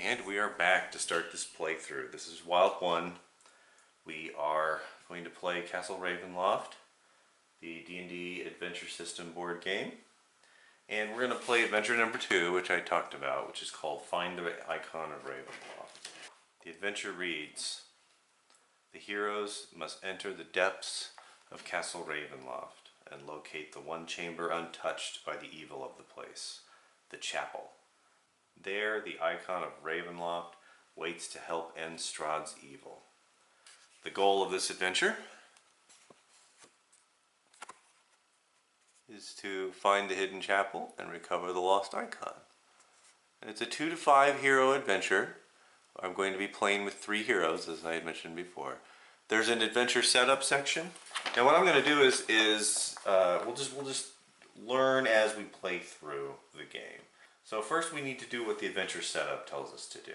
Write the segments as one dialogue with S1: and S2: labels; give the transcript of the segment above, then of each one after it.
S1: And we are back to start this playthrough. This is Wild 1. We are going to play Castle Ravenloft, the D&D Adventure System board game. And we're going to play adventure number 2, which I talked about, which is called Find the Icon of Ravenloft. The adventure reads, the heroes must enter the depths of Castle Ravenloft and locate the one chamber untouched by the evil of the place, the chapel. There, the icon of Ravenloft waits to help end Strahd's evil. The goal of this adventure is to find the hidden chapel and recover the lost icon. And it's a 2 to 5 hero adventure. I'm going to be playing with 3 heroes, as I had mentioned before. There's an adventure setup section. Now, what I'm going to do is we'll just learn as we play through the game. So first, we need to do what the adventure setup tells us to do.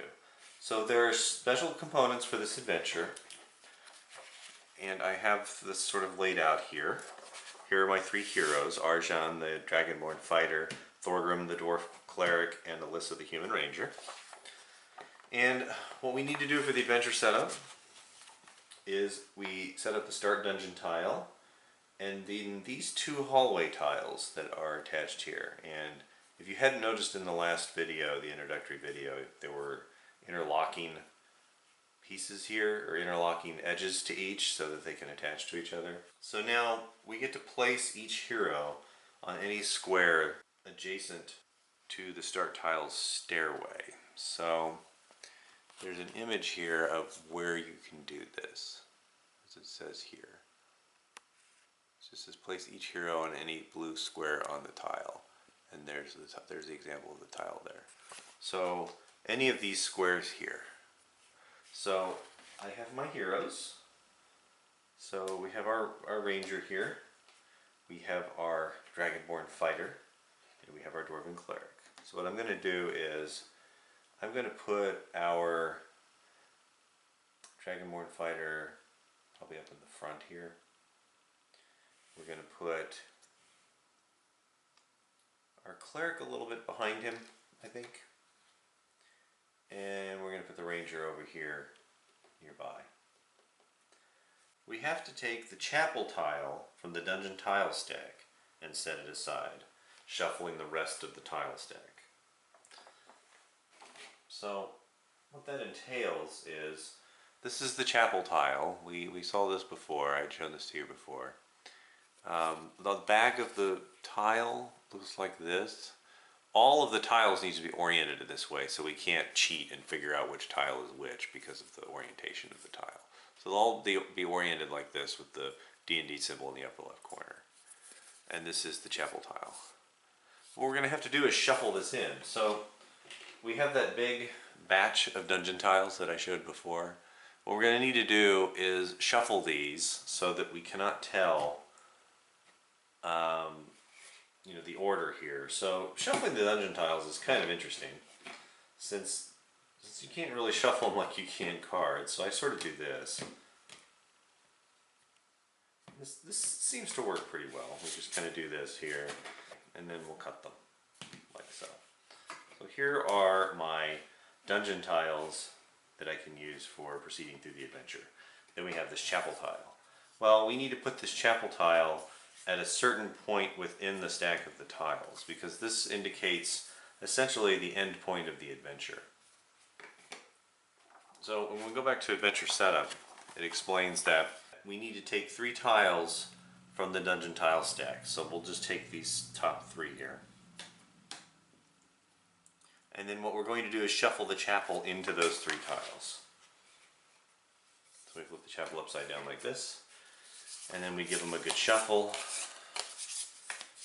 S1: So there are special components for this adventure, and I have this sort of laid out here. Here are my 3 heroes: Arjan, the Dragonborn fighter, Thorgrim, the dwarf cleric, and Alyssa, the human ranger. And what we need to do for the adventure setup is we set up the start dungeon tile, and then these 2 hallway tiles that are attached here. And if you hadn't noticed in the last video, the introductory video, there were interlocking pieces here, or interlocking edges to each so that they can attach to each other. So now we get to place each hero on any square adjacent to the start tile's stairway. So there's an image here of where you can do this, as it says here. It just says place each hero on any blue square on the tile. And there's the example of the tile there. So any of these squares here. So I have my heroes. So we have our ranger here. We have our Dragonborn fighter. And we have our dwarven cleric. So what I'm going to do is I'm going to put our Dragonborn fighter probably up in the front here. We're going to put our cleric a little bit behind him, I think. And we're going to put the ranger over here nearby. We have to take the chapel tile from the dungeon tile stack and set it aside, shuffling the rest of the tile stack. So what that entails is, this is the chapel tile. We saw this before. I'd shown this to you before. The back of the tile looks like this. All of the tiles need to be oriented in this way, so we can't cheat and figure out which tile is which because of the orientation of the tile. So they'll all be oriented like this with the D&D symbol in the upper left corner. And this is the chapel tile. What we're going to have to do is shuffle this in. So we have that big batch of dungeon tiles that I showed before. What we're going to need to do is shuffle these so that we cannot tell the order here. So shuffling the dungeon tiles is kind of interesting since you can't really shuffle them like you can cards. So I sort of do this. This seems to work pretty well. We just kind of do this here, and then we'll cut them like so. So here are my dungeon tiles that I can use for proceeding through the adventure. Then we have this chapel tile. Well, we need to put this chapel tile at a certain point within the stack of the tiles, because this indicates essentially the end point of the adventure. So when we go back to adventure setup, it explains that we need to take 3 tiles from the dungeon tile stack. So we'll just take these top 3 here. And then what we're going to do is shuffle the chapel into those 3 tiles. So we flip the chapel upside down like this. And then we give them a good shuffle.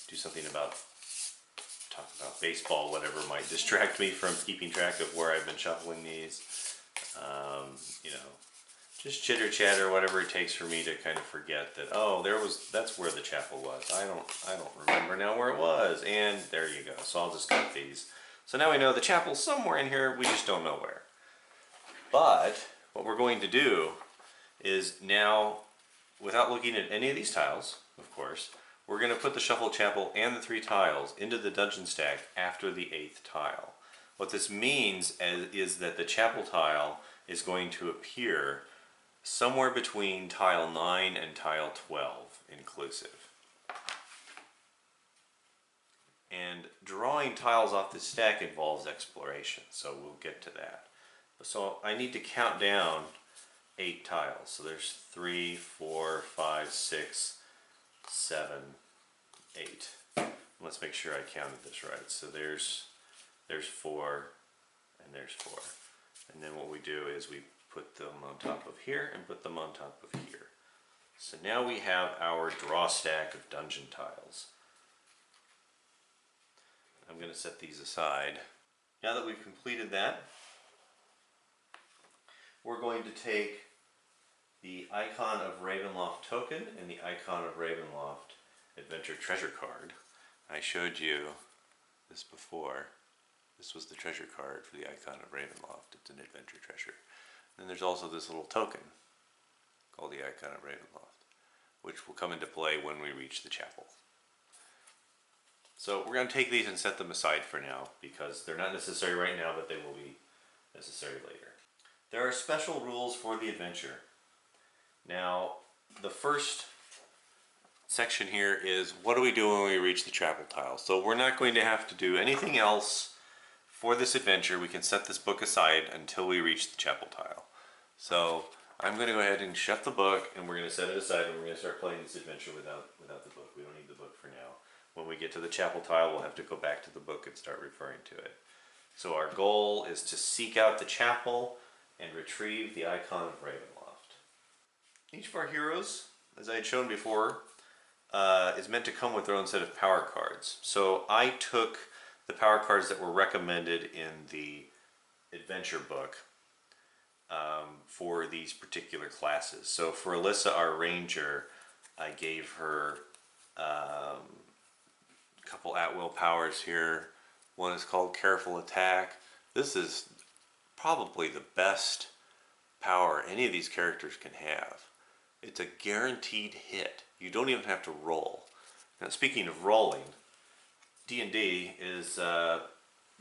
S1: Do something talk about baseball, whatever might distract me from keeping track of where I've been shuffling these. Just chitter chatter, whatever it takes for me to kind of forget that, oh, that's where the chapel was. I don't remember now where it was. And there you go. So I'll just cut these. So now we know the chapel's somewhere in here, we just don't know where. But what we're going to do is now, without looking at any of these tiles, of course, we're going to put the shuffle chapel and the 3 tiles into the dungeon stack after the 8th tile. What this means is that the chapel tile is going to appear somewhere between tile 9 and tile 12 inclusive. And drawing tiles off this stack involves exploration, so we'll get to that. So I need to count down 8 tiles. So there's 3, 4, 5, 6, 7, 8. Let's make sure I counted this right. So there's 4 and there's 4. And then what we do is we put them on top of here and put them on top of here. So now we have our draw stack of dungeon tiles. I'm going to set these aside. Now that we've completed that, we're going to take the Icon of Ravenloft token and the Icon of Ravenloft Adventure Treasure card. I showed you this before. This was the treasure card for the Icon of Ravenloft. It's an adventure treasure. And there's also this little token called the Icon of Ravenloft, which will come into play when we reach the chapel. So we're going to take these and set them aside for now, because they're not necessary right now, but they will be necessary later. There are special rules for the adventure. Now, the first section here is, what do we do when we reach the chapel tile? So we're not going to have to do anything else for this adventure. We can set this book aside until we reach the chapel tile. So I'm going to go ahead and shut the book, and we're going to set it aside, and we're going to start playing this adventure without the book. We don't need the book for now. When we get to the chapel tile, we'll have to go back to the book and start referring to it. So our goal is to seek out the chapel and retrieve the Icon of Ravenloft. Each of our heroes, as I had shown before, is meant to come with their own set of power cards. So I took the power cards that were recommended in the adventure book for these particular classes. So for Alyssa, our ranger, I gave her a couple at-will powers here. One is called Careful Attack. This is probably the best power any of these characters can have. It's a guaranteed hit. You don't even have to roll. Now, speaking of rolling, D&D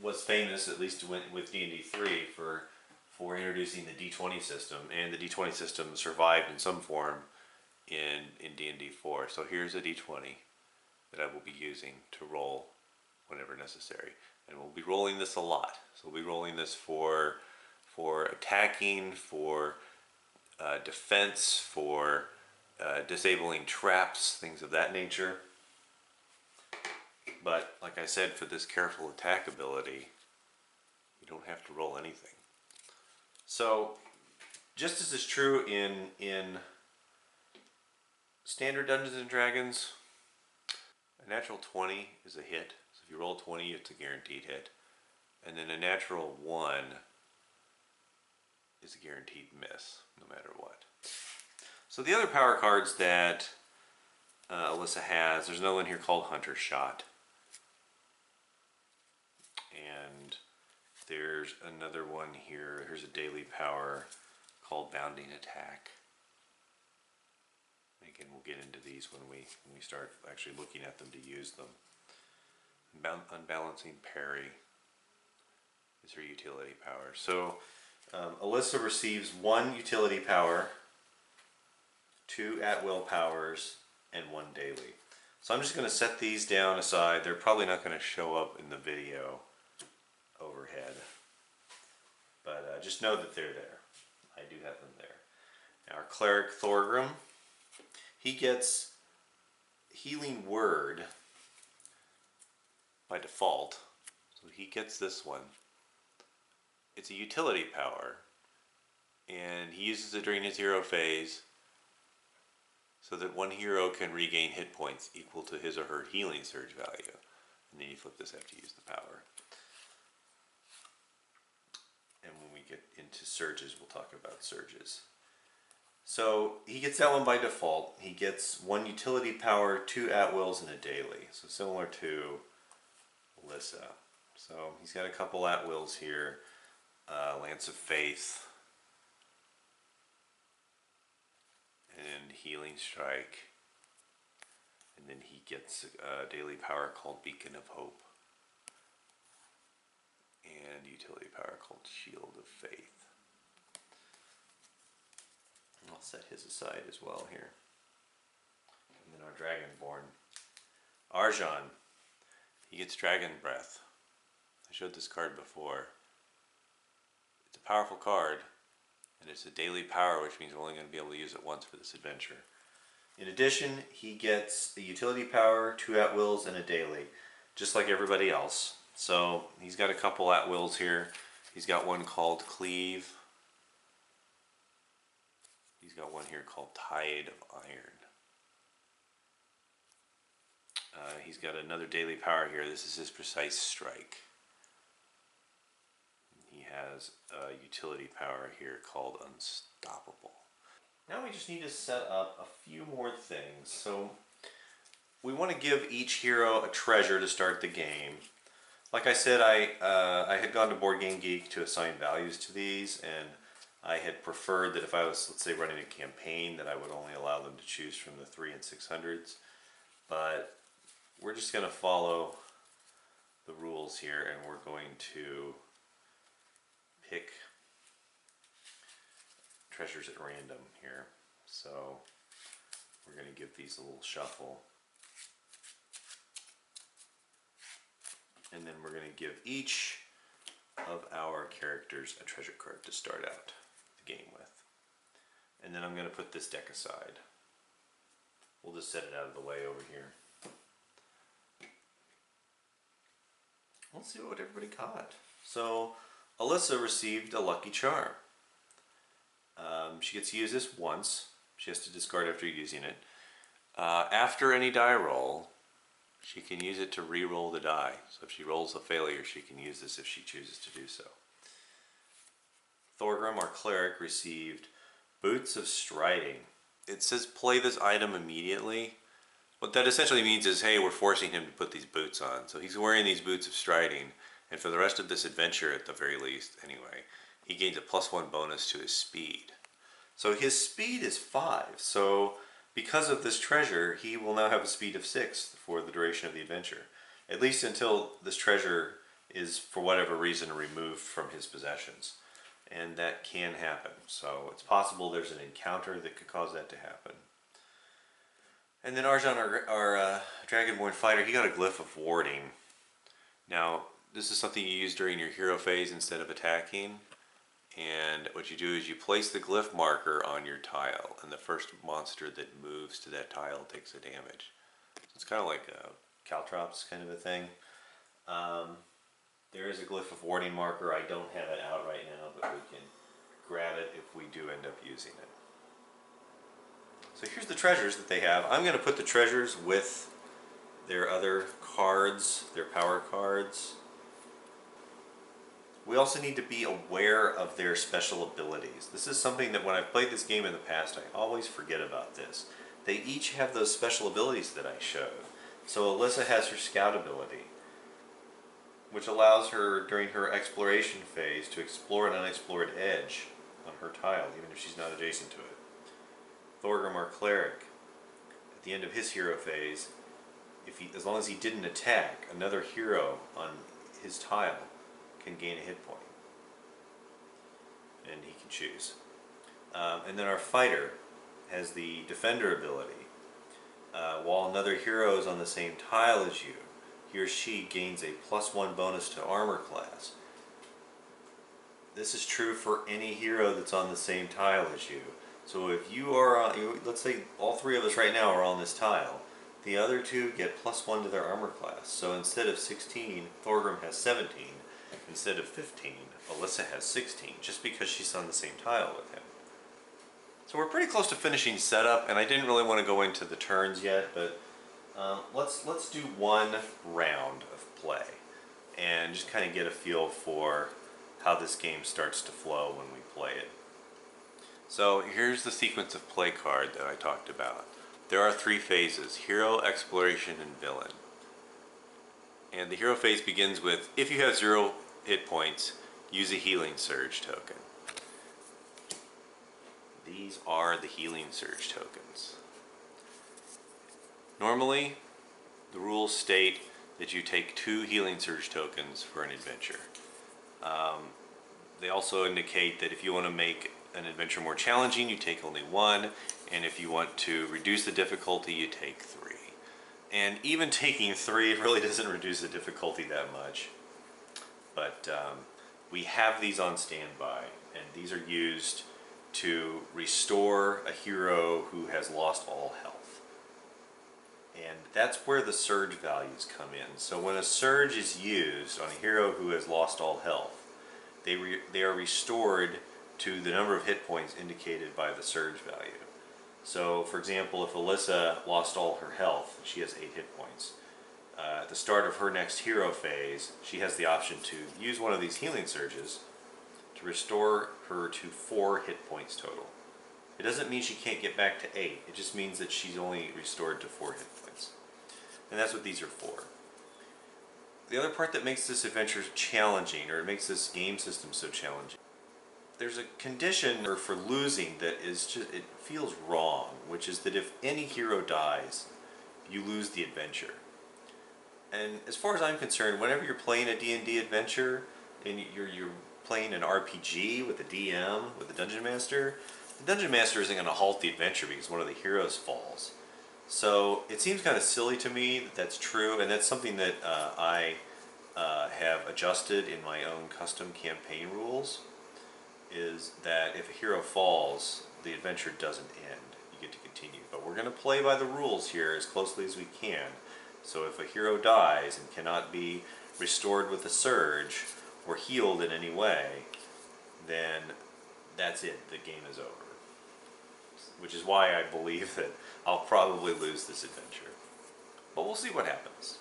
S1: was famous, at least with D&D 3, for introducing the D20 system, and the D20 system survived in some form in D&D 4. So here's a D20 that I will be using to roll whenever necessary. And we'll be rolling this a lot. So we'll be rolling this for attacking, for defense, for disabling traps, things of that nature. But like I said, for this Careful Attack ability, you don't have to roll anything. So just as is true in standard Dungeons and Dragons, a natural 20 is a hit. So if you roll 20, it's a guaranteed hit. And then a natural 1 is a guaranteed miss, no matter what. So the other power cards that Alyssa has, there's another one here called Hunter Shot. And there's another one here, here's a daily power called Bounding Attack. Again, we'll get into these when we start actually looking at them to use them. Unbalancing Parry is her utility power. So Alyssa receives 1 utility power, 2 at-will powers, and 1 daily. So I'm just going to set these down aside. They're probably not going to show up in the video overhead, but just know that they're there. I do have them there. Now our cleric Thorgrim, he gets Healing Word by default, so he gets this one. It's a utility power, and he uses it during his hero phase so that one hero can regain hit points equal to his or her healing surge value. And then you flip this after you use the power. And when we get into surges, we'll talk about surges. So he gets that one by default. He gets 1 utility power, 2 at-wills, and a daily. So similar to Alyssa. So he's got a couple at-wills here. Lance of Faith. And Healing Strike. And then he gets a daily power called Beacon of Hope. and utility power called Shield of Faith. And I'll set his aside as well here. And then our Dragonborn, Arjan, he gets Dragon Breath. I showed this card before. It's a powerful card, and it's a daily power, which means we're only going to be able to use it once for this adventure. In addition, he gets a utility power, 2 at-wills, and a daily, just like everybody else. So he's got a couple at-wills here. He's got one called Cleave. He's got one here called Tide of Iron. He's got another daily power here. This is his Precise Strike. He has a utility power here called Unstoppable. Now we just need to set up a few more things. So we want to give each hero a treasure to start the game. Like I said, I had gone to Board Game Geek to assign values to these, and I had preferred that if I was, let's say, running a campaign, that I would only allow them to choose from the 3 and 600s. But we're just going to follow the rules here, and we're going to pick treasures at random here. So we're going to give these a little shuffle. And then we're going to give each of our characters a treasure card to start out the game with. And then I'm going to put this deck aside. We'll just set it out of the way over here. Let's see what everybody got. So Alyssa received a lucky charm. She gets to use this once. She has to discard after using it. After any die roll, she can use it to re-roll the die. So if she rolls a failure, she can use this if she chooses to do so. Thorgrim, our cleric, received Boots of Striding. It says play this item immediately. What that essentially means is, hey, we're forcing him to put these boots on. So he's wearing these Boots of Striding, and for the rest of this adventure, at the very least, anyway, he gains a +1 bonus to his speed. So his speed is 5, so because of this treasure, he will now have a speed of 6 for the duration of the adventure. At least until this treasure is, for whatever reason, removed from his possessions. And that can happen. So it's possible there's an encounter that could cause that to happen. And then Arjan, our Dragonborn fighter, he got a Glyph of Warding. Now, this is something you use during your hero phase instead of attacking. And what you do is you place the glyph marker on your tile, and the first monster that moves to that tile takes a damage. So it's kind of like a Caltrops kind of a thing. There is a Glyph of Warding marker. I don't have it out right now, but we can grab it if we do end up using it. So here's the treasures that they have. I'm going to put the treasures with their other cards, their power cards. We also need to be aware of their special abilities. This is something that when I've played this game in the past, I always forget about this. They each have those special abilities that I showed. So Alyssa has her Scout ability, which allows her during her exploration phase to explore an unexplored edge on her tile, even if she's not adjacent to it. Thorgrim, our cleric, at the end of his hero phase, as long as he didn't attack, another hero on his tile can gain a hit point, and he can choose. And then our fighter has the defender ability. While another hero is on the same tile as you, he or she gains a +1 bonus to armor class. This is true for any hero that's on the same tile as you. So if you are, let's say all 3 of us right now are on this tile, the other 2 get +1 to their armor class. So instead of 16, Thorgrim has 17. Instead of 15, Alyssa has 16, just because she's on the same tile with him. So we're pretty close to finishing setup, and I didn't really want to go into the turns yet, but let's do one round of play and just kind of get a feel for how this game starts to flow when we play it. So here's the sequence of play card that I talked about. There are 3 phases: Hero, Exploration, and Villain. And the hero phase begins with, if you have 0 hit points, use a Healing Surge token. These are the Healing Surge tokens. Normally, the rules state that you take 2 Healing Surge tokens for an adventure. They also indicate that if you want to make an adventure more challenging, you take only one, and if you want to reduce the difficulty, you take 3. And even taking 3 really doesn't reduce the difficulty that much. But we have these on standby, and these are used to restore a hero who has lost all health. And that's where the surge values come in. So when a surge is used on a hero who has lost all health, they are restored to the number of hit points indicated by the surge value. So, for example, if Alyssa lost all her health, she has 8 hit points. At the start of her next hero phase, she has the option to use one of these healing surges to restore her to 4 hit points total. It doesn't mean she can't get back to 8, it just means that she's only restored to 4 hit points. And that's what these are for. The other part that makes this adventure challenging, or it makes this game system so challenging, there's a condition for losing that is just, it feels wrong, which is that if any hero dies, you lose the adventure. And as far as I'm concerned, whenever you're playing a D&D adventure, and you're playing an RPG with a DM, with a Dungeon Master, the Dungeon Master isn't going to halt the adventure because one of the heroes falls. So it seems kind of silly to me that that's true, and that's something that I have adjusted in my own custom campaign rules, is that if a hero falls, the adventure doesn't end. You get to continue. But we're going to play by the rules here as closely as we can. So if a hero dies and cannot be restored with a surge or healed in any way, then that's it. The game is over. Which is why I believe that I'll probably lose this adventure. But we'll see what happens.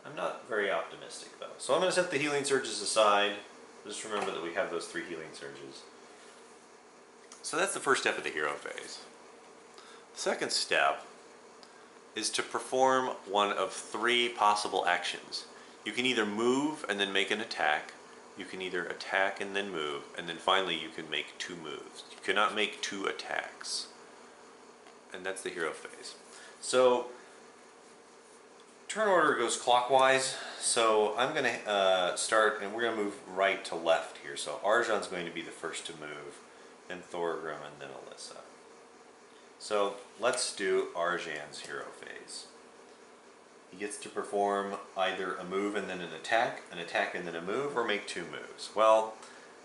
S1: I'm not very optimistic though. So I'm going to set the healing surges aside. Just remember that we have those 3 healing surges. So that's the first step of the hero phase. The second step is to perform one of 3 possible actions. You can either move and then make an attack. You can either attack and then move, and then finally you can make 2 moves. You cannot make 2 attacks. And that's the hero phase. So turn order goes clockwise. So I'm going to start, and we're going to move right to left here. So Arjan's going to be the first to move, then Thorgrim, and then Alyssa. So let's do Arjan's hero phase. He gets to perform either a move and then an attack and then a move, or make 2 moves. Well,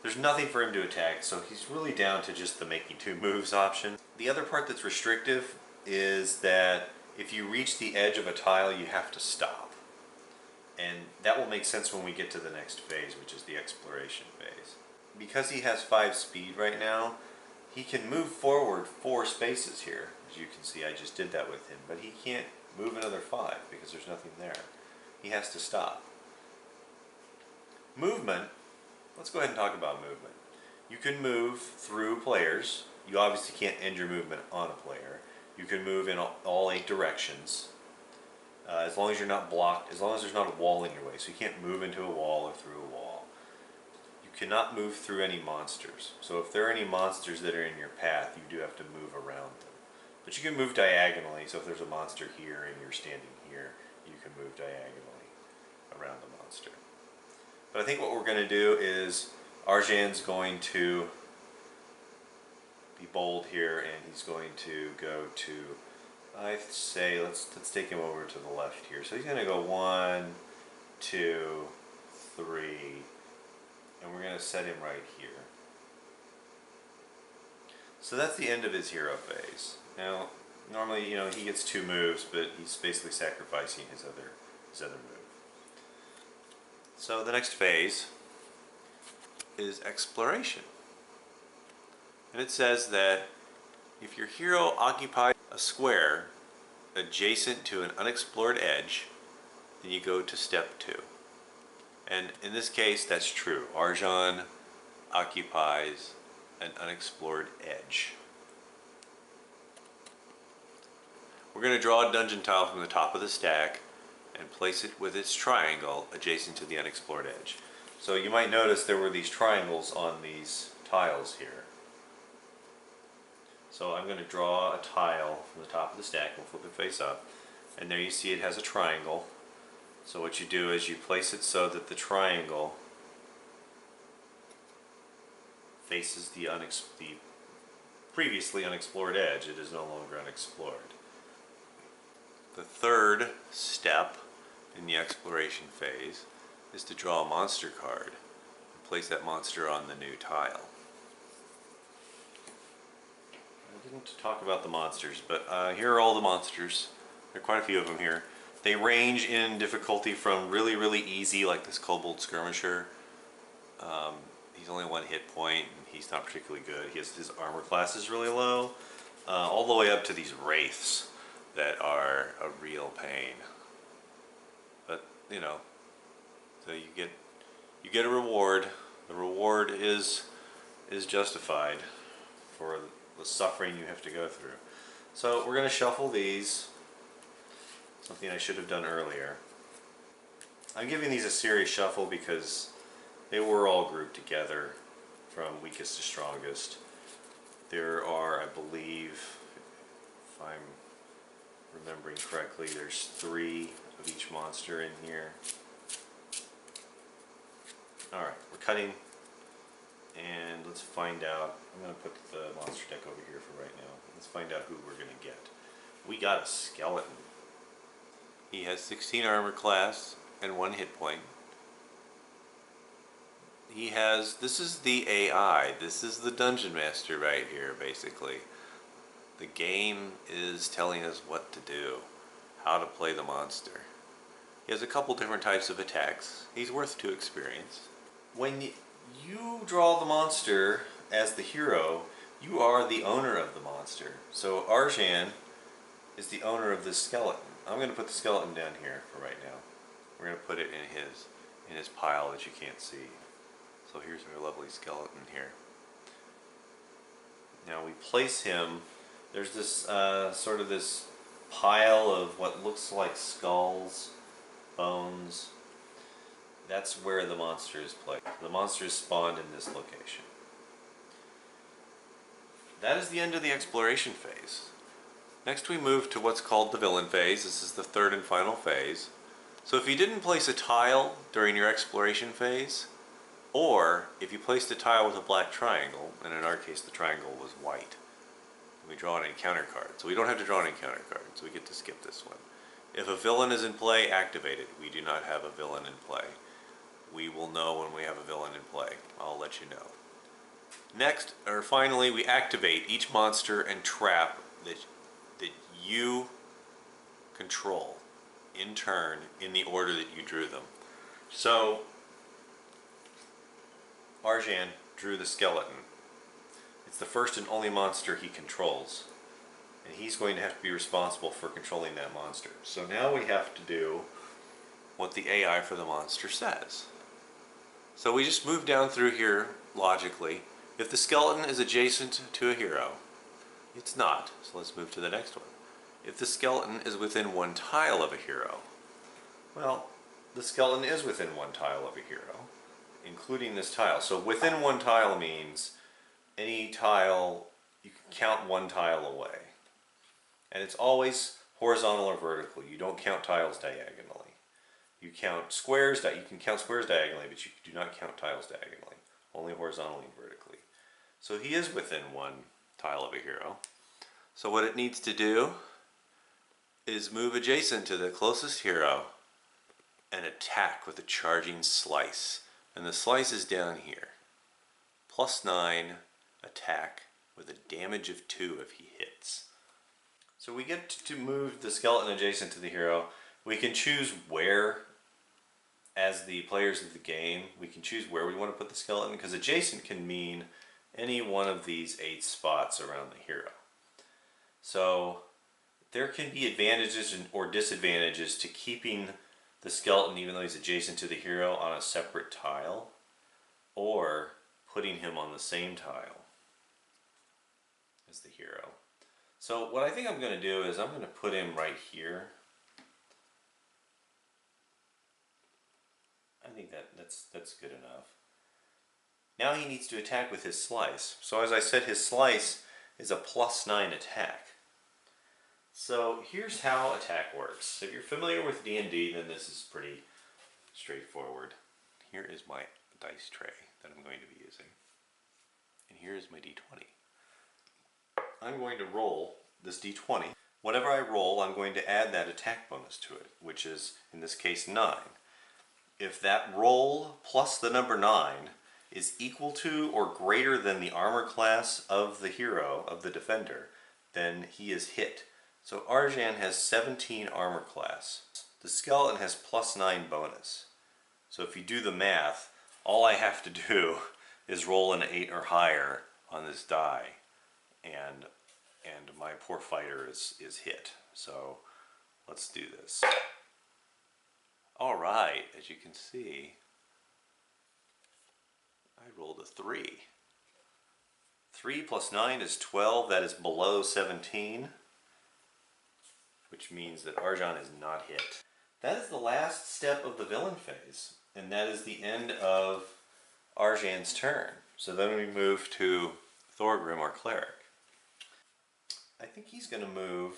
S1: there's nothing for him to attack, so he's really down to just the making 2 moves option. The other part that's restrictive is that if you reach the edge of a tile, you have to stop. And that will make sense when we get to the next phase, which is the exploration phase. Because he has 5 speed right now, he can move forward 4 spaces here. As you can see, I just did that with him, but he can't move another 5 because there's nothing there. He has to stop. Movement, let's go ahead and talk about movement. You can move through players. You obviously can't end your movement on a player. You can move in all 8 directions, as long as you're not blocked, as long as there's not a wall in your way. So you can't move into a wall or through a wall. You cannot move through any monsters. So if there are any monsters that are in your path, you do have to move around them. But you can move diagonally, so if there's a monster here and you're standing here, you can move diagonally around the monster. But I think what we're going to do is Arjan's going to be bold here, and he's going to go to, I say, let's take him over to the left here. So he's going to go 1, 2, 3, and we're going to set him right here. So that's the end of his hero phase. Now, normally, he gets 2 moves, but he's basically sacrificing his other move. So the next phase is exploration. And it says that if your hero occupies a square adjacent to an unexplored edge, then you go to step 2. And in this case, that's true. Arjan occupies an unexplored edge. We're going to draw a dungeon tile from the top of the stack and place it with its triangle adjacent to the unexplored edge. So you might notice there were these triangles on these tiles here. So I'm going to draw a tile from the top of the stack. We'll flip it face up, and there you see it has a triangle. So what you do is you place it so that the triangle faces the previously unexplored edge. It is no longer unexplored. The third step in the exploration phase is to draw a monster card and place that monster on the new tile. I didn't talk about the monsters, but here are all the monsters. There are quite a few of them here. They range in difficulty from really, really easy, like this Kobold Skirmisher. He's only 1 hit point, and he's not particularly good. His armor class is really low, all the way up to these wraiths that are a real pain. But you know, so you get a reward. The reward is justified for the suffering you have to go through. So we're going to shuffle these. Something I should have done earlier. I'm giving these a serious shuffle because they were all grouped together from weakest to strongest. There are, I believe, if I'm remembering correctly, there's 3 of each monster in here. Alright, we're cutting, and let's find out. I'm going to put the monster deck over here for right now. Let's find out who we're going to get. We got a skeleton. He has 16 armor class and 1 hit point. He has, this is the AI, this is the Dungeon Master right here, basically. The game is telling us what to do, how to play the monster. He has a couple different types of attacks. He's worth 2 experience. When you draw the monster as the hero, you are the owner of the monster. So Arjan is the owner of this skeleton. I'm going to put the skeleton down here for right now. We're going to put it in his pile that you can't see. So here's our lovely skeleton here. Now we place him. There's this sort of this pile of what looks like skulls, bones. That's where the monster is placed. The monster is spawned in this location. That is the end of the exploration phase. Next we move to what's called the villain phase. This is the 3rd and final phase. So if you didn't place a tile during your exploration phase, or if you placed a tile with a black triangle, and in our case the triangle was white, we draw an encounter card. So we don't have to draw an encounter card, so we get to skip this one. If a villain is in play, activate it. We do not have a villain in play. We will know when we have a villain in play. I'll let you know. Next, or finally, we activate each monster and trap that you control in turn in the order that you drew them. So Arjan drew the skeleton. It's the first and only monster he controls, and he's going to have to be responsible for controlling that monster. So now we have to do what the AI for the monster says. So we just move down through here logically. If the skeleton is adjacent to a hero, it's not, so let's move to the next one. If the skeleton is within 1 tile of a hero, well, the skeleton is within 1 tile of a hero, including this tile. So within 1 tile means any tile, you can count 1 tile away. And it's always horizontal or vertical. You don't count tiles diagonally. You count squares, you can count squares diagonally, but you do not count tiles diagonally, only horizontally and vertically. So he is within 1 tile of a hero. So what it needs to do is move adjacent to the closest hero and attack with a charging slice. And the slice is down here. +9 attack with a damage of 2 if he hits. So we get to move the skeleton adjacent to the hero. We can choose where, as the players of the game, we can choose where we want to put the skeleton, because adjacent can mean any one of these 8 spots around the hero. So there can be advantages or disadvantages to keeping the skeleton, even though he's adjacent to the hero, on a separate tile, or putting him on the same tile as the hero. So what I think I'm going to do is I'm going to put him right here. I think that's good enough. Now he needs to attack with his slice. So as I said, his slice is a +9 attack. So here's how attack works. If you're familiar with D&D, then this is pretty straightforward. Here is my dice tray that I'm going to be using. And here's my d20. I'm going to roll this d20. Whatever I roll, I'm going to add that attack bonus to it, which is, in this case, 9. If that roll plus the number 9 is equal to or greater than the armor class of the hero, of the defender, then he is hit. So Arjan has 17 armor class. The skeleton has plus 9 bonus. So if you do the math, all I have to do is roll an 8 or higher on this die, and my poor fighter is hit. So let's do this. Alright, as you can see, I rolled a 3. 3 plus 9 is 12, that is below 17, which means that Arjan is not hit. That is the last step of the villain phase, and that is the end of Arjan's turn. So then we move to Thorgrim, our cleric. I think he's going to move,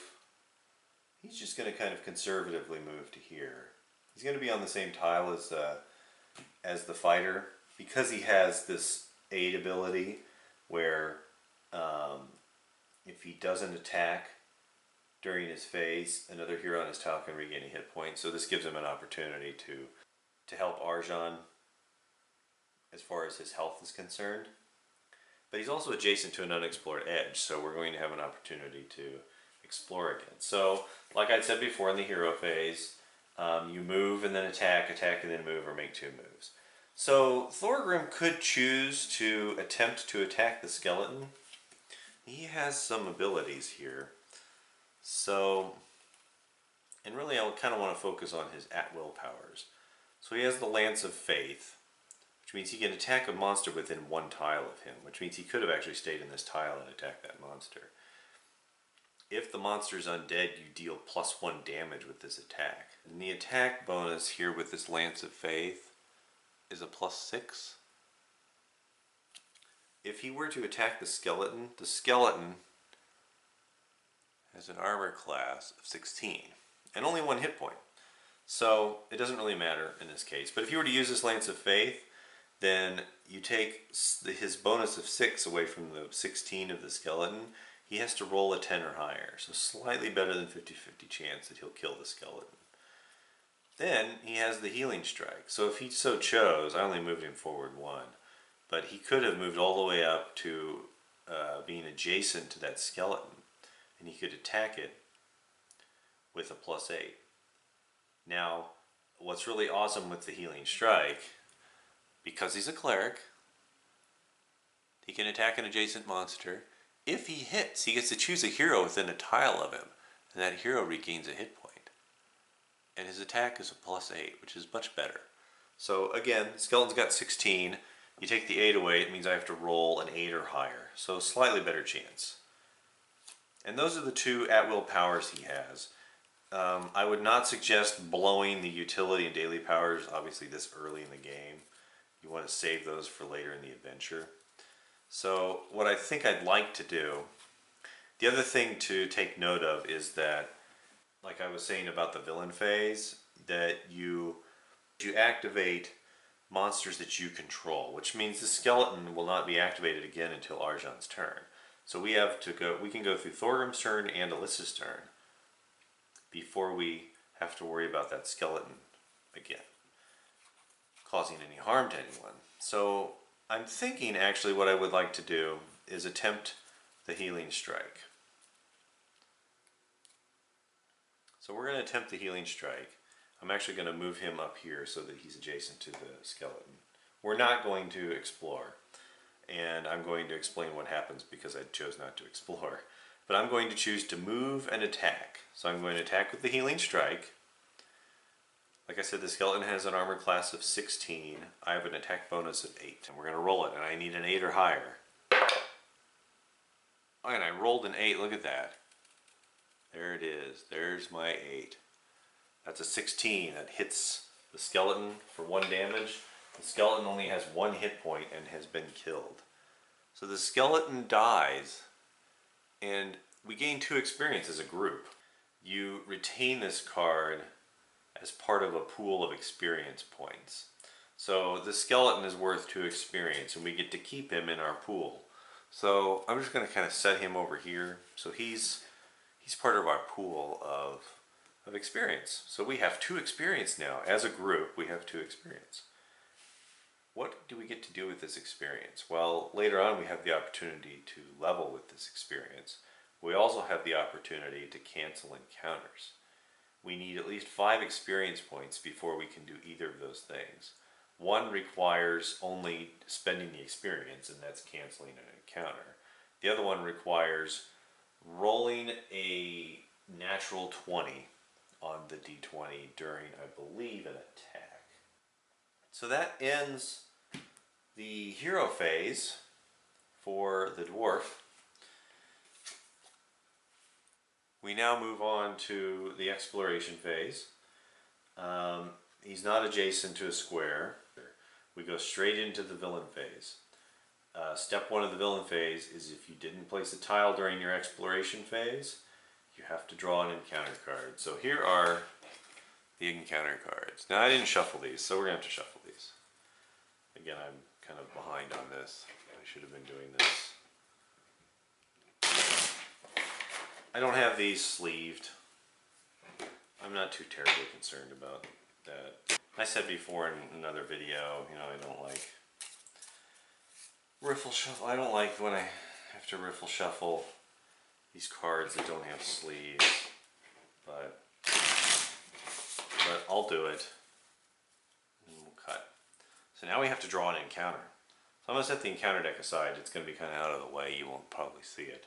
S1: he's just going to kind of conservatively move to here. He's going to be on the same tile as the fighter, because he has this aid ability where if he doesn't attack during his phase, another hero on his tile can regain a hit point. So this gives him an opportunity to help Arjan as far as his health is concerned. But he's also adjacent to an unexplored edge, so we're going to have an opportunity to explore again. So, like I said before in the hero phase, you move and then attack and then move, or make 2 moves. So Thorgrim could choose to attempt to attack the skeleton. He has some abilities here. So, and really I kind of want to focus on his at-will powers. So he has the Lance of Faith, which means he can attack a monster within 1 tile of him, which means he could have actually stayed in this tile and attacked that monster. If the monster is undead, you deal plus 1 damage with this attack. And the attack bonus here with this Lance of Faith is a plus 6. If he were to attack the skeleton has an armor class of 16 and only 1 hit point. So it doesn't really matter in this case. But if you were to use this Lance of Faith, then you take his bonus of 6 away from the 16 of the skeleton. He has to roll a 10 or higher, so slightly better than 50-50 chance that he'll kill the skeleton. Then he has the Healing Strike. So if he so chose, I only moved him forward 1, but he could have moved all the way up to being adjacent to that skeleton, and he could attack it with a plus 8. Now, what's really awesome with the Healing Strike, because he's a cleric, he can attack an adjacent monster. If he hits, he gets to choose a hero within a tile of him, and that hero regains a hit point. And his attack is a plus 8, which is much better. So again, skeleton's got 16. You take the 8 away, it means I have to roll an 8 or higher. So slightly better chance. And those are the 2 at-will powers he has. I would not suggest blowing the utility and daily powers, obviously this early in the game. You want to save those for later in the adventure. So what I think I'd like to do, the other thing to take note of is that, like I was saying about the villain phase, that you activate monsters that you control, which means the skeleton will not be activated again until Arjan's turn. So we can go through Thorgrim's turn and Alyssa's turn before we have to worry about that skeleton again causing any harm to anyone. So I'm thinking actually what I would like to do is attempt the Healing Strike. So we're going to attempt the Healing Strike. I'm actually going to move him up here so that he's adjacent to the skeleton. We're not going to explore, and I'm going to explain what happens because I chose not to explore. But I'm going to choose to move and attack. So I'm going to attack with the Healing Strike. Like I said, the skeleton has an armor class of 16. I have an attack bonus of 8. And we're going to roll it, and I need an 8 or higher. Oh, and I rolled an 8. Look at that. There it is. There's my 8. That's a 16. That hits the skeleton for 1 damage. The skeleton only has 1 hit point and has been killed. So the skeleton dies, and we gain 2 experience as a group. You retain this card as part of a pool of experience points. So the skeleton is worth 2 experience, and we get to keep him in our pool. So I'm just going to kind of set him over here. So he's part of our pool of experience. So we have 2 experience now. As a group, we have 2 experience. What do we get to do with this experience? Well, later on we have the opportunity to level with this experience. We also have the opportunity to cancel encounters. We need at least 5 experience points before we can do either of those things. One requires only spending the experience, and that's canceling an encounter. The other one requires rolling a natural 20 on the d20 during, I believe, an attack. So that ends the hero phase for the dwarf. We now move on to the exploration phase. He's not adjacent to a square. We go straight into the villain phase. Step 1 of the villain phase is if you didn't place a tile during your exploration phase, you have to draw an encounter card. So here are the encounter cards. Now I didn't shuffle these, so we're going to have to shuffle these. Again, I'm kind of behind on this. I should have been doing this. I don't have these sleeved. I'm not too terribly concerned about that. I said before in another video, you know, I don't like riffle shuffle. I don't like when I have to riffle shuffle these cards that don't have sleeves, but I'll do it. And we'll cut. So now we have to draw an encounter. So I'm going to set the encounter deck aside. It's going to be kind of out of the way. You won't probably see it.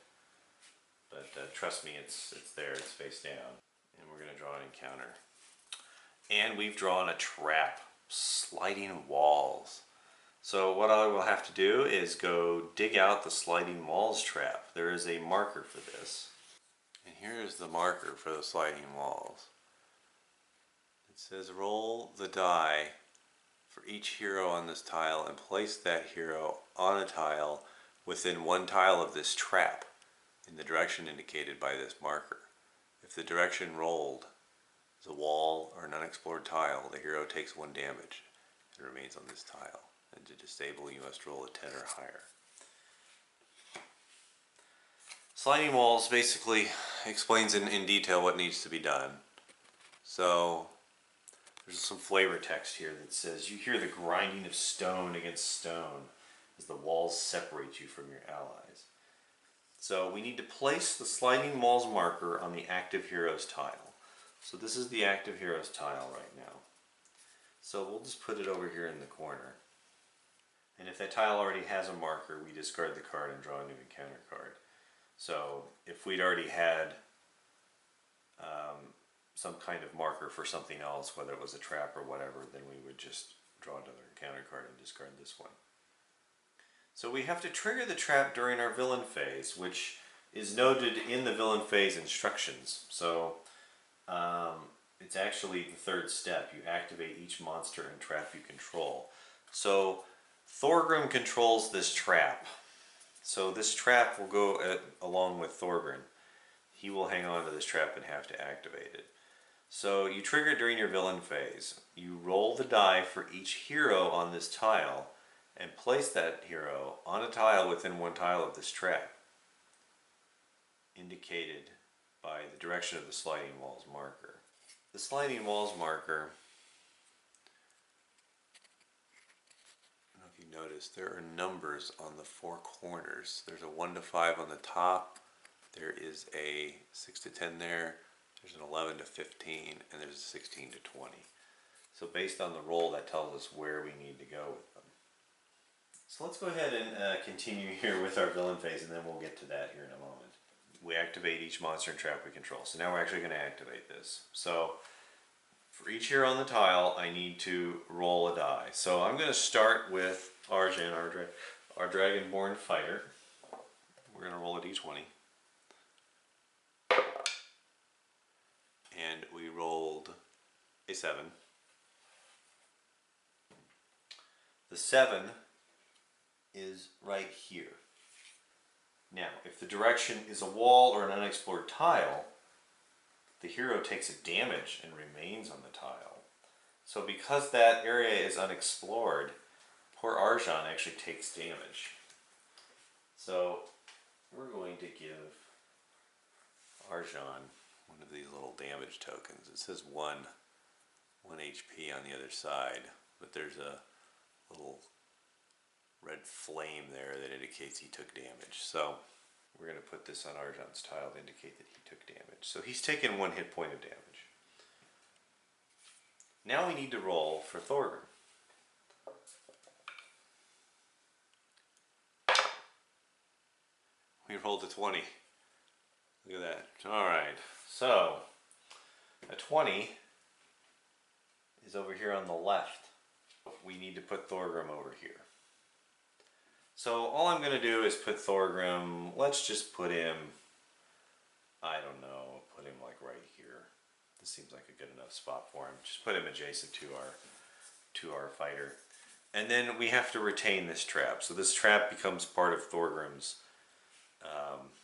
S1: But trust me, it's there. It's face down. And we're going to draw an encounter. And we've drawn a trap. Sliding walls. So what I will have to do is go dig out the sliding walls trap. There is a marker for this. And here is the marker for the sliding walls. It says roll the die for each hero on this tile and place that hero on a tile within 1 tile of this trap in the direction indicated by this marker. If the direction rolled is a wall or an unexplored tile, the hero takes 1 damage and remains on this tile. And to disable, you must roll a 10 or higher. Sliding walls basically explains in detail what needs to be done. So there's some flavor text here that says, you hear the grinding of stone against stone as the walls separate you from your allies. So we need to place the sliding walls marker on the active heroes tile. So this is the active heroes tile right now. So we'll just put it over here in the corner. And if that tile already has a marker, we discard the card and draw a new encounter card. So if we'd already had some kind of marker for something else, whether it was a trap or whatever, then we would just draw another encounter card and discard this one. So we have to trigger the trap during our villain phase, which is noted in the villain phase instructions. So it's actually the 3rd step. You activate each monster and trap you control. So Thorgrim controls this trap. So this trap will go along with Thorgrim. He will hang on to this trap and have to activate it. So you trigger it during your villain phase. You roll the die for each hero on this tile and place that hero on a tile within 1 tile of this trap, indicated by the direction of the sliding walls marker. The sliding walls marker, I don't know if you noticed, there are numbers on the 4 corners. There's a 1 to 5 on the top, there is a 6 to 10 there, there's an 11 to 15, and there's a 16 to 20. So based on the roll, that tells us where we need to go with them. So let's go ahead and continue here with our villain phase, and then we'll get to that here in a moment. We activate each monster and trap we control. So now we're actually going to activate this. So for each hero on the tile, I need to roll a die. So I'm going to start with Arjan, our Dragonborn fighter. We're going to roll a d20. And we rolled a 7. The 7 is right here. Now, if the direction is a wall or an unexplored tile, the hero takes a damage and remains on the tile. So because that area is unexplored, poor Arjan actually takes damage. So we're going to give Arjan one of these little damage tokens. It says 1 HP on the other side, but there's a little red flame there that indicates he took damage. So we're going to put this on Arjan's tile to indicate that he took damage. So he's taken 1 hit point of damage. Now we need to roll for Thorgrim. We rolled a 20. Look at that. Alright, so a 20 is over here on the left. We need to put Thorgrim over here. So all I'm going to do is put Thorgrim, let's just put him, I don't know, put him like right here. This seems like a good enough spot for him. Just put him adjacent to our fighter. And then we have to retain this trap. So this trap becomes part of Thorgrim's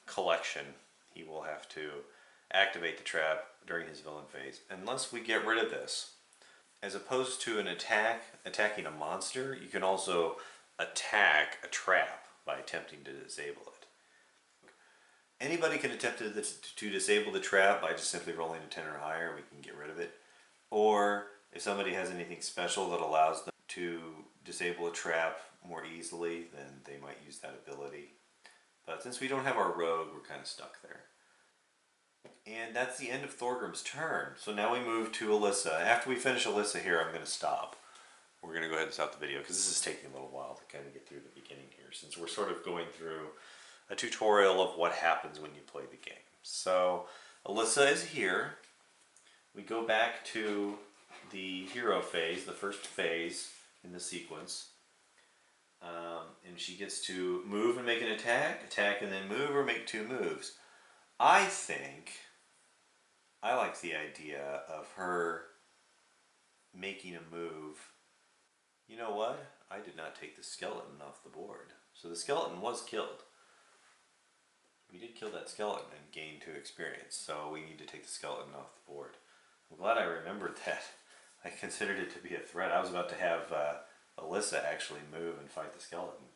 S1: collection. He will have to activate the trap during his villain phase. Unless we get rid of this, as opposed to an attacking a monster, you can also attack a trap by attempting to disable it. Anybody can attempt to disable the trap by just simply rolling a 10 or higher. We can get rid of it. Or if somebody has anything special that allows them to disable a trap more easily, then they might use that ability. But since we don't have our rogue, we're kind of stuck there. And that's the end of Thorgrim's turn. So now we move to Alyssa. After we finish Alyssa here, I'm going to stop. We're going to go ahead and stop the video because this is taking a little while to kind of get through the beginning here, since we're sort of going through a tutorial of what happens when you play the game. So Alyssa is here. We go back to the hero phase, the first phase in the sequence. And she gets to move and make an attack, and then move or make 2 moves. I think I like the idea of her making a move. You know what? I did not take the skeleton off the board. So the skeleton was killed. We did kill that skeleton and gain 2 experience, so we need to take the skeleton off the board. I'm glad I remembered that. I considered it to be a threat. I was about to have Alyssa actually move and fight the skeleton.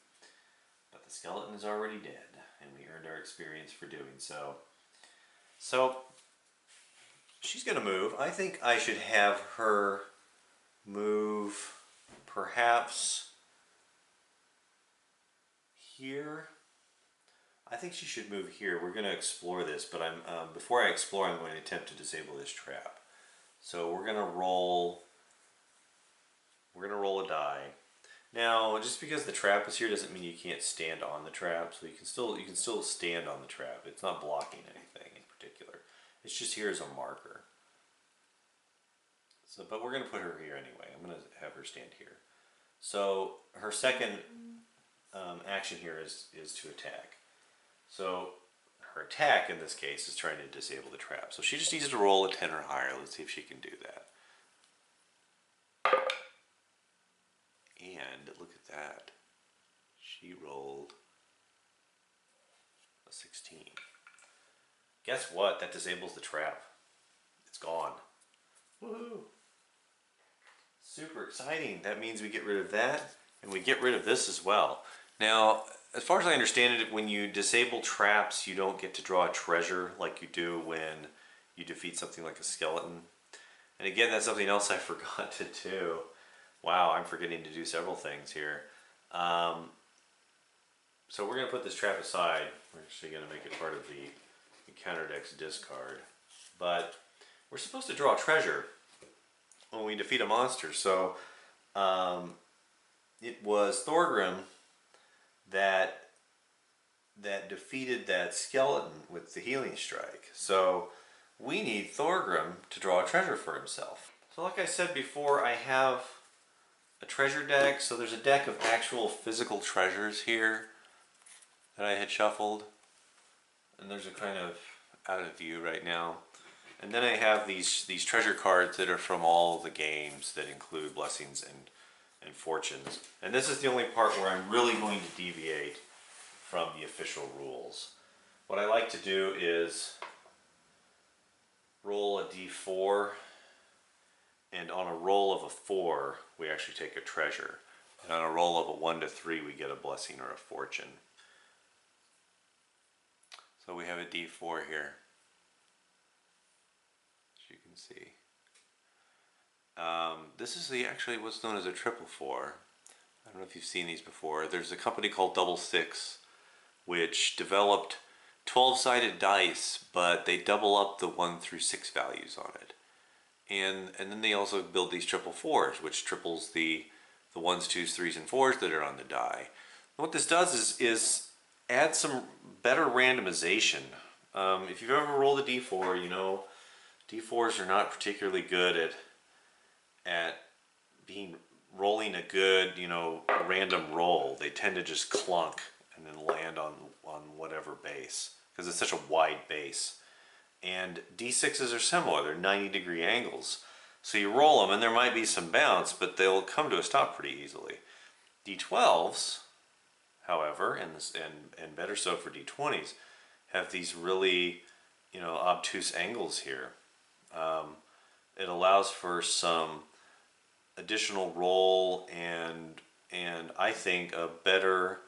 S1: But the skeleton is already dead, and we earned our experience for doing so. So, she's going to move. I think I should have her move perhaps here. I think she should move here. We're going to explore this, but before I explore, I'm going to attempt to disable this trap. So we're going to roll a die. Now, just because the trap is here doesn't mean you can't stand on the trap. So you can still stand on the trap. It's not blocking anything in particular. It's just here as a marker. So, but we're going to put her here anyway. I'm going to have her stand here. So her second action here is to attack. So her attack in this case is trying to disable the trap. So she just needs to roll a 10 or higher. Let's see if she can do that. And look at that. She rolled a 16. Guess what? That disables the trap. It's gone. Woohoo! Super exciting. That means we get rid of that, and we get rid of this as well. Now, as far as I understand it, when you disable traps, you don't get to draw a treasure like you do when you defeat something like a skeleton. And again, that's something else I forgot to do. Wow, I'm forgetting to do several things here. So we're going to put this trap aside. We're actually going to make it part of the encounter deck's discard. But we're supposed to draw a treasure when we defeat a monster. So it was Thorgrim that defeated that skeleton with the healing strike. So we need Thorgrim to draw a treasure for himself. So like I said before, I have a treasure deck. So there's a deck of actual physical treasures here that I had shuffled. And there's a kind of out of view right now. And then I have these treasure cards that are from all the games that include blessings and fortunes. And this is the only part where I'm really going to deviate from the official rules. What I like to do is roll a d4, and on a roll of a 4 we actually take a treasure, and on a roll of a 1 to 3 we get a blessing or a fortune. So we have a D4 here, as you can see. This is actually what's known as a 444. I don't know if you've seen these before. There's a company called Double Six, which developed 12-sided dice, but they double up the 1 through 6 values on it. And then they also build these 444s, which triples the 1s, 2s, 3s, and 4s that are on the die. And what this does is add some better randomization. If you've ever rolled a D4, you know D4s are not particularly good at rolling a good, random roll. They tend to just clunk and then land on whatever base, because it's such a wide base. And D6s are similar. They're 90-degree angles. So you roll them and there might be some bounce, but they'll come to a stop pretty easily. D12s, however, and better so for D20s, have these really, obtuse angles here. It allows for some additional roll and I think a better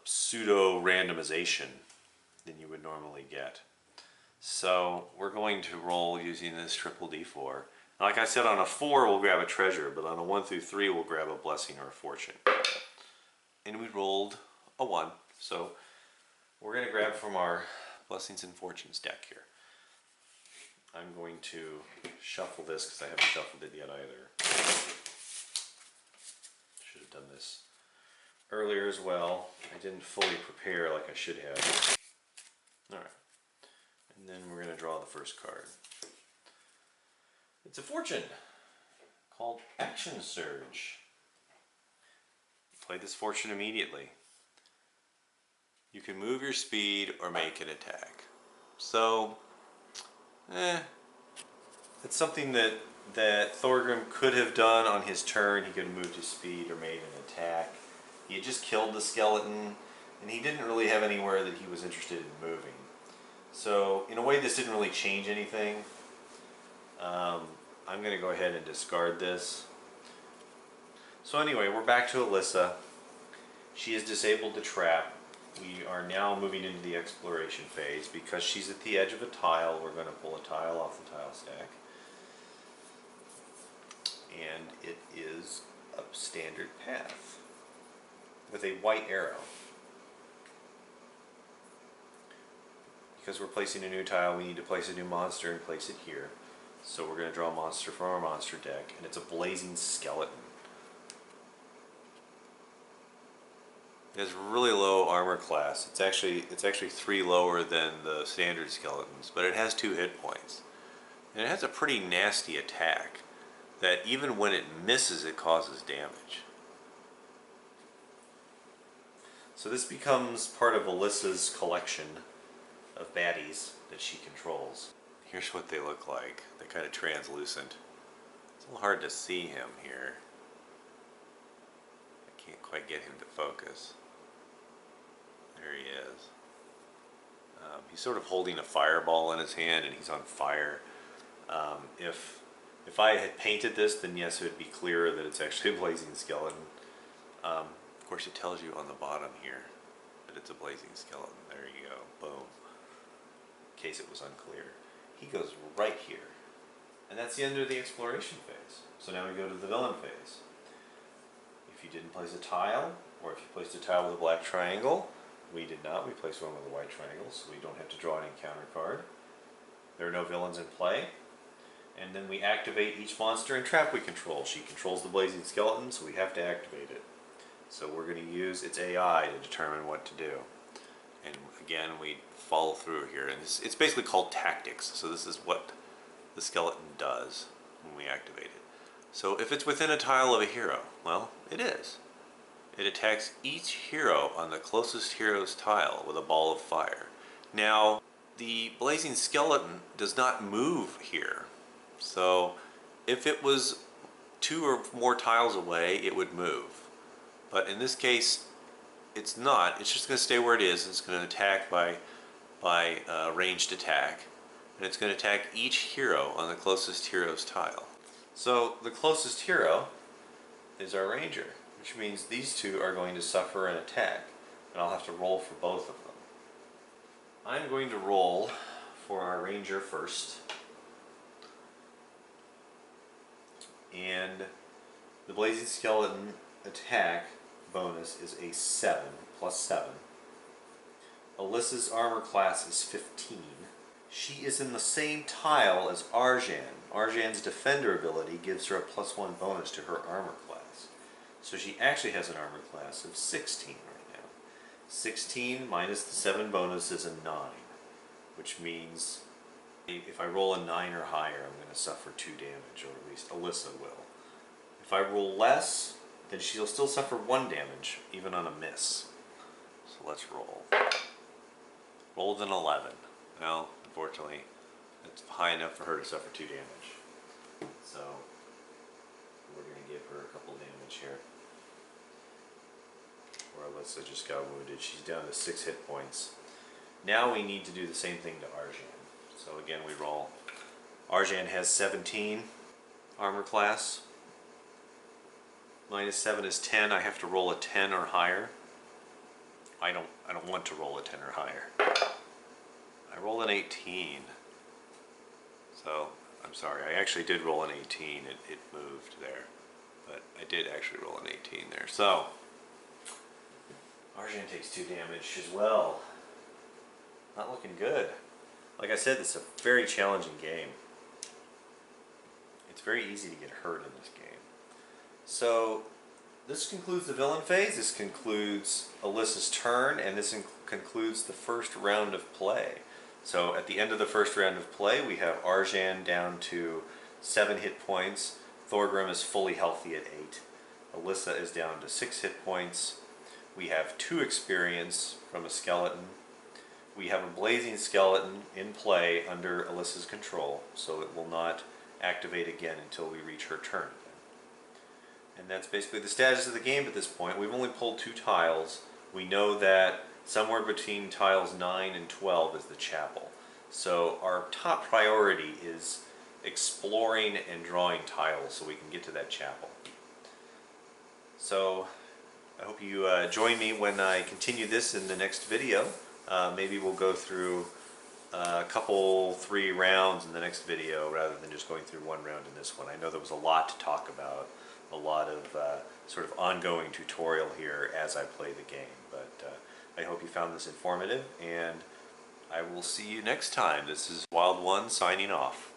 S1: pseudo randomization than you would normally get. So we're going to roll using this triple D4. Like I said, on a 4 we'll grab a treasure, but on a 1 through 3 we'll grab a blessing or a fortune. And we rolled a 1, so we're going to grab from our blessings and fortunes deck here. I'm going to shuffle this because I haven't shuffled it yet either. Should have done this earlier as well. I didn't fully prepare like I should have. Alright. And then we're going to draw the first card. It's a fortune called Action Surge. Play this fortune immediately. You can move your speed or make an attack. So, it's something that Thorgrim could have done on his turn. He could have moved his speed or made an attack. He had just killed the skeleton, and he didn't really have anywhere that he was interested in moving. So, in a way, this didn't really change anything. I'm going to go ahead and discard this. So anyway, we're back to Alyssa. She has disabled the trap. We are now moving into the exploration phase. Because she's at the edge of a tile, we're going to pull a tile off the tile stack. And it is a standard path with a white arrow. Because we're placing a new tile, we need to place a new monster and place it here. So we're going to draw a monster from our monster deck, and it's a blazing skeleton. It has really low armor class. It's actually 3 lower than the standard skeletons, but it has 2 hit points. And it has a pretty nasty attack that even when it misses, it causes damage. So this becomes part of Alyssa's collection of baddies that she controls. Here's what they look like. They're kind of translucent. It's a little hard to see him here. I can't quite get him to focus. There he is. He's sort of holding a fireball in his hand and he's on fire. If I had painted this, then yes, it would be clearer that it's actually a blazing skeleton. Of course, it tells you on the bottom here that it's a blazing skeleton. There you go. Boom. In case it was unclear. He goes right here. And that's the end of the exploration phase. So now we go to the villain phase. If you didn't place a tile, or if you placed a tile with a black triangle, we did not. We placed one with a white triangle, so we don't have to draw an encounter card. There are no villains in play. And then we activate each monster and trap we control. She controls the blazing skeleton, so we have to activate it. So we're going to use its AI to determine what to do. And again, we follow through here. And it's basically called tactics. So this is what the skeleton does when we activate it. So if it's within a tile of a hero, well, it is. It attacks each hero on the closest hero's tile with a ball of fire. Now, the blazing skeleton does not move here. So if it was 2 or more tiles away, it would move. But in this case, it's not. It's just going to stay where it is. It's going to attack by ranged attack. And it's going to attack each hero on the closest hero's tile. So the closest hero is our ranger, which means these 2 are going to suffer an attack. And I'll have to roll for both of them. I'm going to roll for our ranger first. And the Blazing Skeleton attack bonus is a 7, plus 7. Alyssa's armor class is 15. She is in the same tile as Arjan. Arjan's defender ability gives her a +1 bonus to her armor class. So she actually has an armor class of 16 right now. 16 minus the 7 bonus is a 9, which means if I roll a 9 or higher, I'm going to suffer 2 damage, or at least Alyssa will. If I roll less, then she'll still suffer 1 damage, even on a miss. So let's roll. Rolled an 11. Well, unfortunately, it's high enough for her to suffer 2 damage. So we're going to give her a couple damage here. Or Alyssa just got wounded. She's down to 6 hit points. Now we need to do the same thing to Arjan. So again, we roll. Arjan has 17 armor class. Minus 7 is 10. I have to roll a 10 or higher. I don't want to roll a 10 or higher. I rolled an 18. So, I'm sorry, I actually did roll an 18. It moved there. But I did actually roll an 18 there. So, Arjan takes 2 damage as well. Not looking good. Like I said, it's a very challenging game. It's very easy to get hurt in this game. So, this concludes the villain phase. This concludes Alyssa's turn, and this concludes the first round of play. So, at the end of the first round of play, we have Arjan down to 7 hit points. Thorgrim is fully healthy at 8. Alyssa is down to 6 hit points. We have 2 experience from a skeleton. We have a blazing skeleton in play under Alyssa's control, so it will not activate again until we reach her turn again. And that's basically the status of the game at this point. We've only pulled 2 tiles. We know that somewhere between tiles 9 and 12 is the chapel. So our top priority is exploring and drawing tiles so we can get to that chapel. So I hope you join me when I continue this in the next video. Maybe we'll go through a couple, 3 rounds in the next video rather than just going through 1 round in this one. I know there was a lot to talk about, a lot of sort of ongoing tutorial here as I play the game. But I hope you found this informative, and I will see you next time. This is Wild One signing off.